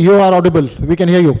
you are audible. We can hear you.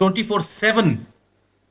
24/7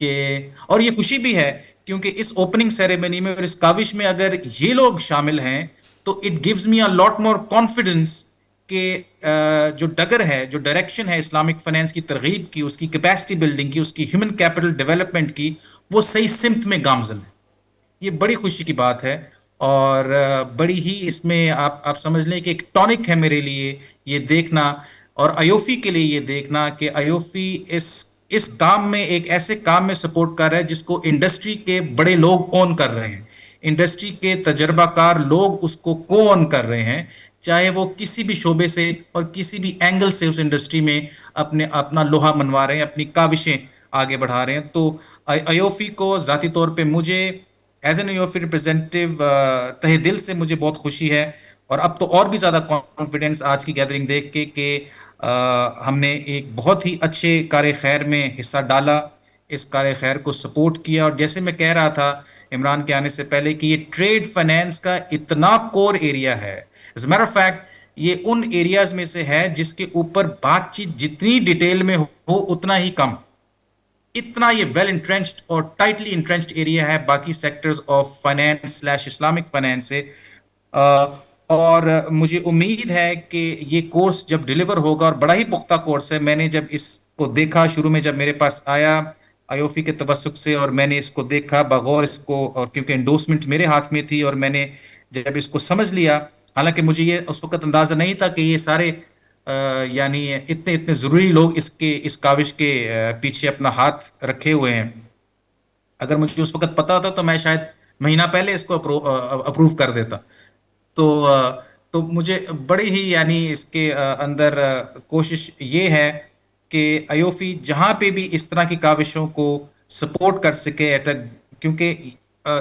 کہ اور یہ خوشی بھی ہے کیونکہ اس اوپننگ سیریمنی میں اور اس کاوش میں اگر یہ لوگ شامل ہیں تو it gives me a lot more confidence کہ جو ڈگر ہے، جو ڈائریکشن ہے اسلامک فائنینس کی ترغیب کی، اس کی کیپیسٹی بلڈنگ کی، اس کی ہیومن کیپٹل ڈیولپمنٹ کی، وہ صحیح سمت میں گامزن ہے. یہ بڑی خوشی کی بات ہے. اور بڑی ہی اس میں آپ سمجھ لیں کہ ایک ٹونک ہے میرے لیے یہ دیکھنا، اور ایوفی کے لیے یہ دیکھنا کہ ایوفی اس کام میں، ایک ایسے کام میں سپورٹ کر رہا ہے جس کو انڈسٹری کے بڑے لوگ اون کر رہے ہیں، انڈسٹری کے تجربہ کار لوگ اس کو کو اون کر رہے ہیں، چاہے وہ کسی بھی شعبے سے اور کسی بھی اینگل سے اس انڈسٹری میں اپنا لوہا منوا رہے ہیں، اپنی کاوشیں آگے بڑھا رہے ہیں. تو ایوفی کو ذاتی طور پہ مجھے ایز این ایوفی ریپرزینٹیو تہ دل سے مجھے بہت خوشی ہے. اور اب تو اور بھی زیادہ کانفیڈنس آج کی گیدرنگ دیکھ کے کہ ہم نے ایک بہت ہی اچھے کار خیر میں حصہ ڈالا، اس کار خیر کو سپورٹ کیا. اور جیسے میں کہہ رہا تھا عمران کے آنے سے پہلے کہ یہ ٹریڈ فائنینس کا اتنا کور ایریا ہے، as a matter of fact یہ ان ایریاز میں سے ہے جس کے اوپر بات چیت جتنی ڈیٹیل میں ہو اتنا ہی کم. اتنا یہ ویل انٹرینچڈ اور ٹائٹلی انٹرینچڈ ایریا ہے باقی sectors of finance slash Islamic finance سے. اور مجھے امید ہے کہ یہ کورس جب ڈیلیور ہوگا، اور بڑا ہی پختہ کورس ہے، میں نے جب اس کو دیکھا شروع میں، جب میرے پاس آیا ایوفی کے توسط سے اور میں نے اس کو دیکھا بغور اس کو، اور کیونکہ انڈورسمنٹ میرے ہاتھ میں تھی اور میں نے جب اس کو سمجھ لیا، حالانکہ مجھے یہ اس وقت اندازہ نہیں تھا کہ یہ سارے یعنی اتنے اتنے ضروری لوگ اس کاوش کے پیچھے اپنا ہاتھ رکھے ہوئے ہیں. اگر مجھے اس وقت پتا ہوتا تو میں شاید مہینہ پہلے اس کو اپروو کر دیتا. تو تو مجھے بڑی ہی یعنی اس کے اندر کوشش یہ ہے کہ ایوفی جہاں پہ بھی اس طرح کی کاوشوں کو سپورٹ کر سکے کیونکہ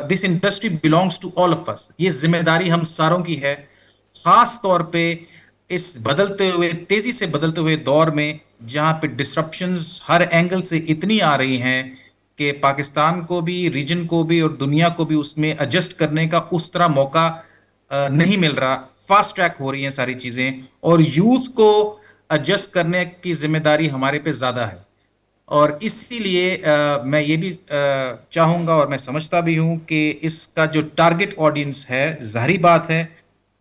this industry belongs to all of us, یہ ذمہ داری ہم ساروں کی ہے، خاص طور پہ اس بدلتے ہوئے، تیزی سے بدلتے ہوئے دور میں جہاں پہ ڈسرپشنز ہر اینگل سے اتنی آ رہی ہیں کہ پاکستان کو بھی، ریجن کو بھی اور دنیا کو بھی اس میں ایڈجسٹ کرنے کا اس طرح موقع نہیں مل رہا. فاسٹ ٹریک ہو رہی ہیں ساری چیزیں، اور یوتھ کو ایڈجسٹ کرنے کی ذمہ داری ہمارے پہ زیادہ ہے. اور اسی لیے میں یہ بھی چاہوں گا اور میں سمجھتا بھی ہوں کہ اس کا جو ٹارگٹ آڈینس ہے، ظاہری بات ہے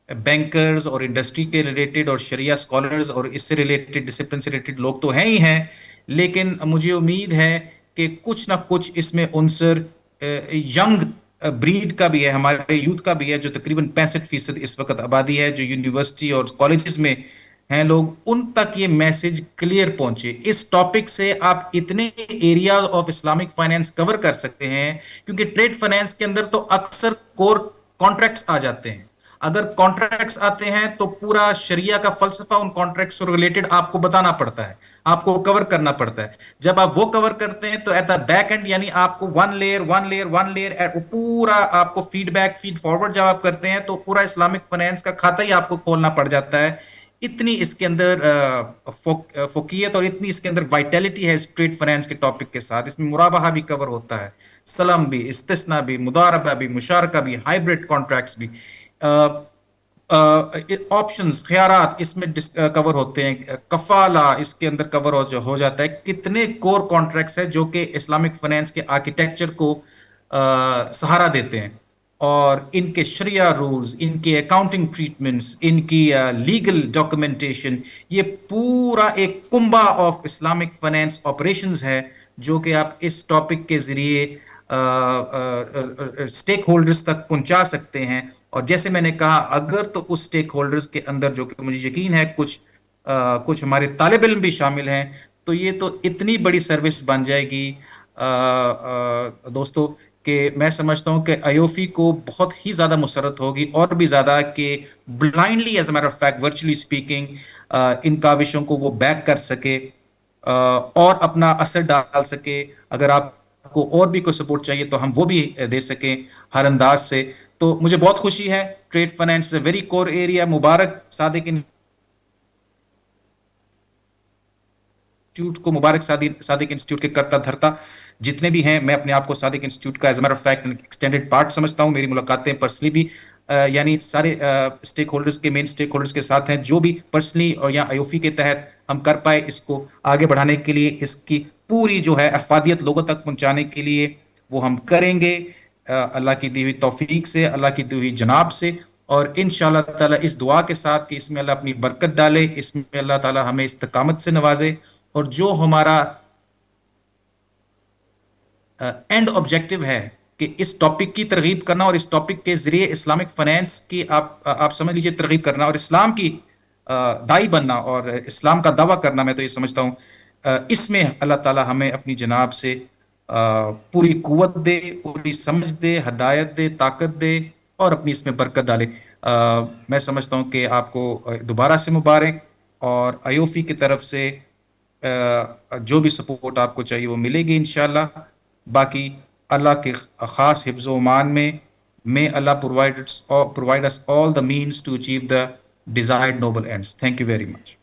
بینکرز اور انڈسٹری کے ریلیٹڈ اور شریعہ سکولرز اور اس سے ریلیٹڈ ڈسپلن سے ریلیٹڈ لوگ تو ہیں ہی ہیں، لیکن مجھے امید ہے کہ کچھ نہ کچھ اس میں عنصر ینگ بریڈ کا بھی ہے، ہمارے یوتھ کا بھی ہے، جو تقریباً 65% اس وقت آبادی ہے، جو یونیورسٹی اور کالجز میں ہیں لوگ، ان تک یہ میسج کلیئر پہنچے. اس ٹاپک سے آپ اتنے ایریاز آف اسلامک فائنینس کور کر سکتے ہیں کیونکہ ٹریڈ فائنینس کے اندر تو اکثر کور کانٹریکٹس آ جاتے ہیں. اگر کانٹریکٹس آتے ہیں تو پورا شریعہ کا فلسفہ ان کانٹریکٹس سے ریلیٹڈ آپ کو بتانا پڑتا ہے، آپ کو کور کرنا پڑتا ہے. جب آپ وہ کور کرتے ہیں تو ایٹ دا بیک اینڈ یعنی آپ کو ون لیئر پورا آپ کو فیڈ بیک فیڈ فارورڈ جب آپ کرتے ہیں تو پورا اسلامک فائنینس کا کھاتہ ہی آپ کو کھولنا پڑ جاتا ہے. اتنی اس کے اندر فوقیت اور اتنی اس کے اندر وائٹیلٹی ہے اسٹریٹ فائنینس کے ٹاپک کے ساتھ. اس میں مرابحہ بھی کور ہوتا ہے، سلم بھی، استثنا بھی، مضاربہ بھی، مشارکہ بھی، ہائبرڈ کانٹریکٹس بھی، آپشنز خیارات اس میں کور ہوتے ہیں، کفالہ اس کے اندر کور ہو جاتا ہے. کتنے کور کانٹریکٹس ہیں جو کہ اسلامک فائنینس کے آرکیٹیکچر کو سہارا دیتے ہیں، اور ان کے شریعہ رولز، ان کے اکاؤنٹنگ ٹریٹمنٹس، ان کی لیگل ڈاکومنٹیشن، یہ پورا ایک کنبہ آف اسلامک فائنینس آپریشنز ہے جو کہ آپ اس ٹاپک کے ذریعے اسٹیک ہولڈرز تک پہنچا سکتے ہیں. اور جیسے میں نے کہا اگر تو اس اسٹیک ہولڈرز کے اندر، جو کہ مجھے یقین ہے کچھ ہمارے طالب علم بھی شامل ہیں، تو یہ تو اتنی بڑی سروس بن جائے گی دوستو کہ میں سمجھتا ہوں کہ ایوفی کو بہت ہی زیادہ مسرت ہوگی، اور بھی زیادہ، کہ blindly as a matter of fact virtually speaking ان کاوشوں کو وہ بیک کر سکے اور اپنا اثر ڈال سکے. اگر آپ کو اور بھی کوئی سپورٹ چاہیے تو ہم وہ بھی دے سکیں ہر انداز سے. تو مجھے بہت خوشی ہے، trade finance a very core area. Mubarak Sadiq institute کو، مبارک صادق انسٹیٹیوٹ کے کرتا دھرتا جتنے بھی ہیں. میں اپنے آپ کو صادق انسٹیٹیوٹ کا as a matter of fact extended part سمجھتا ہوں. میری ملاقاتیں پرسنلی بھی یعنی سارے اسٹیک ہولڈرز کے، مین اسٹیک ہولڈرز کے ساتھ ہیں، جو بھی پرسنلی اور یا ایوفی کے تحت ہم کر پائے اس کو آگے بڑھانے کے لیے، اس کی پوری جو ہے افادیت لوگوں تک پہنچانے کے لیے وہ ہم کریں گے، اللہ کی دی ہوئی توفیق سے، اللہ کی دی ہوئی جناب سے، اور انشاءاللہ تعالیٰ اس دعا کے ساتھ کہ اس میں اللہ اپنی برکت ڈالے، اس میں اللہ تعالیٰ ہمیں استقامت سے نوازے، اور جو ہمارا اینڈ آبجیکٹو ہے کہ اس ٹاپک کی ترغیب کرنا، اور اس ٹاپک کے ذریعے اسلامک فائنینس کی آپ سمجھ لیجئے ترغیب کرنا، اور اسلام کی دائی بننا اور اسلام کا دعویٰ کرنا، میں تو یہ سمجھتا ہوں اس میں اللہ تعالیٰ ہمیں اپنی جناب سے پوری قوت دے، پوری سمجھ دے، ہدایت دے، طاقت دے، اور اپنی اس میں برکت ڈالے۔ میں سمجھتا ہوں کہ آپ کو دوبارہ سے مبارک، اور ایوفی کی طرف سے جو بھی سپورٹ آپ کو چاہیے وہ ملے گی انشاءاللہ۔ باقی اللہ کے خاص حفظ و امان میں may Allah provide us all the means to achieve the desired noble ends. Thank you very much.